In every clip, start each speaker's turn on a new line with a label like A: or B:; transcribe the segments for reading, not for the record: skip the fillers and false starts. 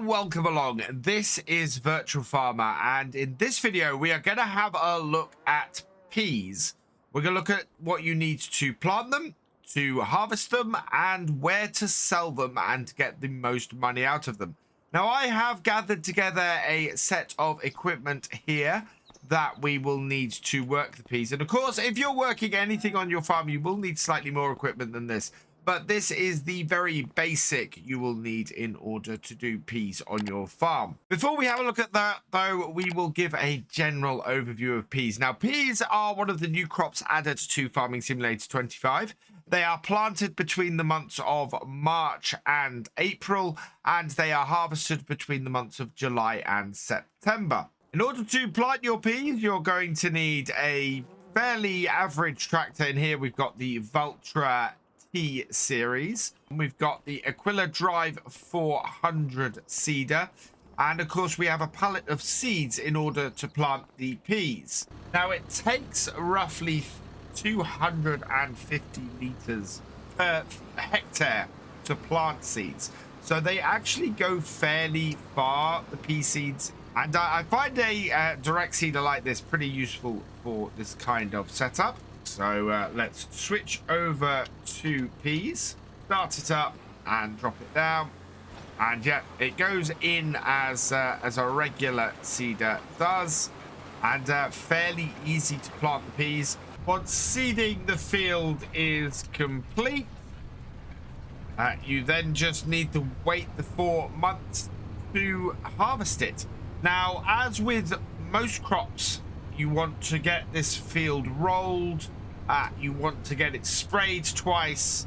A: and welcome along. This is Virtual Farmer, and in this video we are going to have a look at peas. We're going to look at what you need to plant them, to harvest them, and where to sell them and get the most money out of them. Now I have gathered together a set of equipment here that we will need to work the peas, and of course if you're working anything on your farm you will need slightly more equipment than this. But this is the very basic you will need in order to do peas on your farm. Before we have a look at that, though, we will give a general overview of peas. Now, peas are one of the new crops added to Farming Simulator 25. They are planted between the months of March and April, and they are harvested between the months of July and September. In order to plant your peas, you're going to need a fairly average tractor. In here, we've got the Valtra series. We've got the Aquila Drive 400 seeder, and of course we have a pallet of seeds in order to plant the peas. Now it takes roughly 250 liters per hectare to plant seeds, so they actually go fairly far, the pea seeds, and I find a direct seeder like this pretty useful for this kind of setup. So let's switch over to peas, start it up and drop it down, and yeah, it goes in as a regular seeder does, and fairly easy to plant the peas. Once seeding the field is complete, you then just need to wait the 4 months to harvest it. Now, as with most crops, you want to get this field rolled, you want to get it sprayed twice,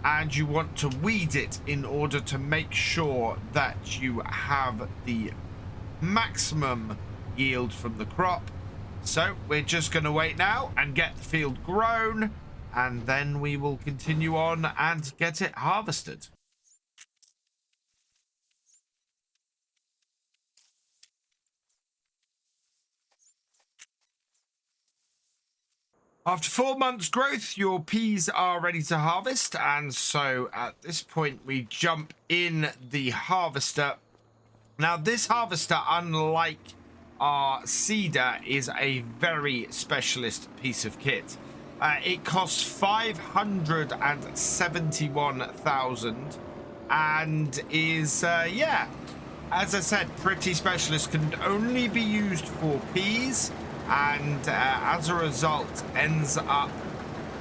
A: and you want to weed it in order to make sure that you have the maximum yield from the crop. So we're just going to wait now and get the field grown, and then we will continue on and get it harvested. After 4 months growth, your peas are ready to harvest, and so at this point we jump in the harvester. Now this harvester, unlike our seeder, is a very specialist piece of kit. It costs 571,000 and is yeah, as I said, pretty specialist, can only be used for peas, and as a result ends up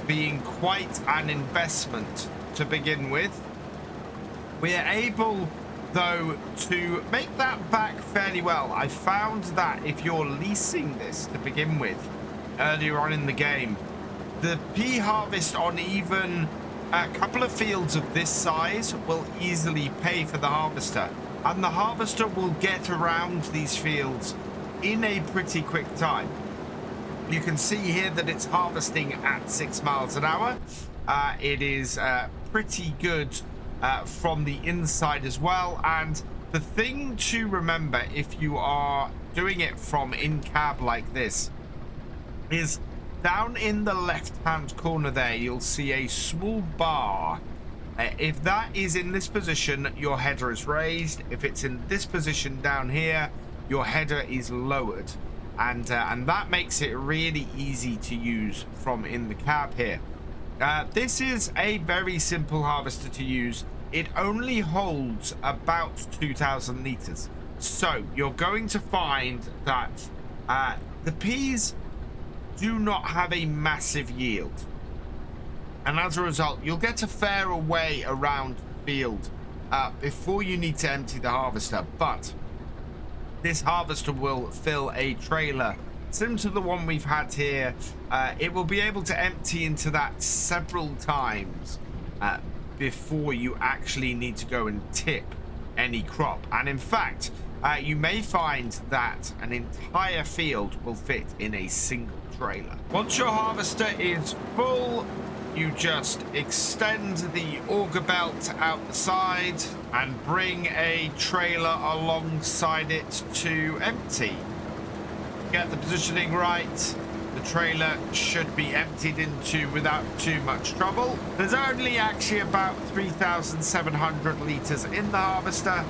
A: being quite an investment to begin with. We're able, though, to make that back fairly well. I found that if you're leasing this to begin with earlier on in the game, the pea harvest on even a couple of fields of this size will easily pay for the harvester, and the harvester will get around these fields in a pretty quick time. You can see here that it's harvesting at 6 miles an hour. It is pretty good from the inside as well. And the thing to remember if you are doing it from in cab like this is down in the left hand corner there, you'll see a small bar. If that is in this position, your header is raised. If it's in this position down here, your header is lowered. And that makes it really easy to use from in the cab here. This is a very simple harvester to use. It only holds about 2,000 liters. So you're going to find that the peas do not have a massive yield. And as a result, you'll get a fairer way around the field before you need to empty the harvester. But this harvester will fill a trailer similar to the one we've had here. It will be able to empty into that several times before you actually need to go and tip any crop. And in fact, you may find that an entire field will fit in a single trailer. Once your harvester is full, you just extend the auger belt out the side and bring a trailer alongside it to empty. Get the positioning right. The trailer should be emptied into without too much trouble. There's only actually about 3,700 liters in the harvester,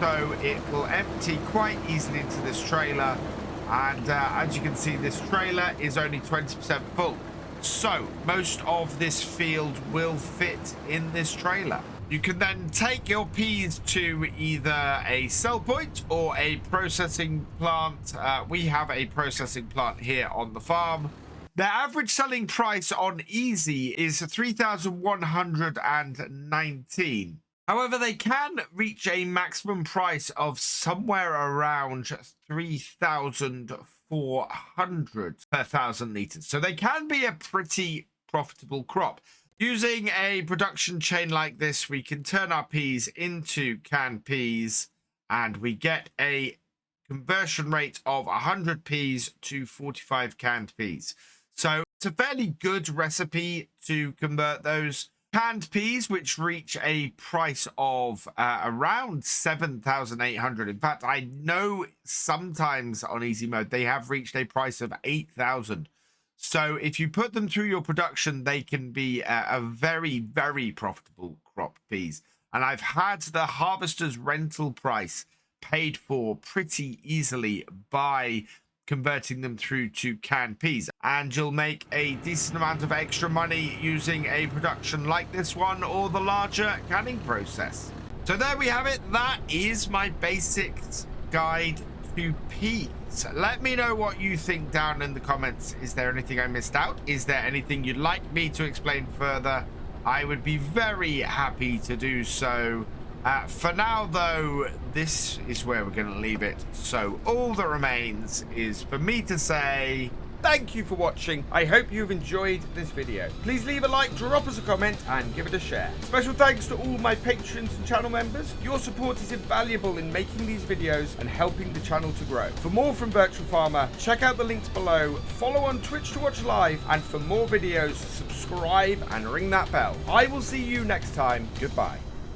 A: so it will empty quite easily into this trailer. And as you can see, this trailer is only 20% full. So most of this field will fit in this trailer. You can then take your peas to either a sell point or a processing plant. We have a processing plant here on the farm. The average selling price on easy is 3,119. However, they can reach a maximum price of somewhere around 3,400 per 1,000 liters. So they can be a pretty profitable crop. Using a production chain like this, we can turn our peas into canned peas, and we get a conversion rate of 100 peas to 45 canned peas. So it's a fairly good recipe to convert those canned peas, which reach a price of around 7,800. In fact, I know sometimes on easy mode they have reached a price of 8,000. So if you put them through your production, they can be a very, very profitable crop peas. And I've had the harvester's rental price paid for pretty easily by converting them through to canned peas, and you'll make a decent amount of extra money using a production like this one or the larger canning process. So there we have it. That is my basics guide to peas. Let me know what you think down in the comments. Is there anything I missed out? Is there anything you'd like me to explain further? I would be very happy to do so. For now, though, this is where we're going to leave it. So all that remains is for me to say
B: thank you for watching. I hope you've enjoyed this video. Please leave a like, drop us a comment, and give it a share. Special thanks to all my patrons and channel members. Your support is invaluable in making these videos and helping the channel to grow. For more from Virtual Farmer, check out the links below, follow on Twitch to watch live, and for more videos, subscribe and ring that bell. I will see you next time. Goodbye.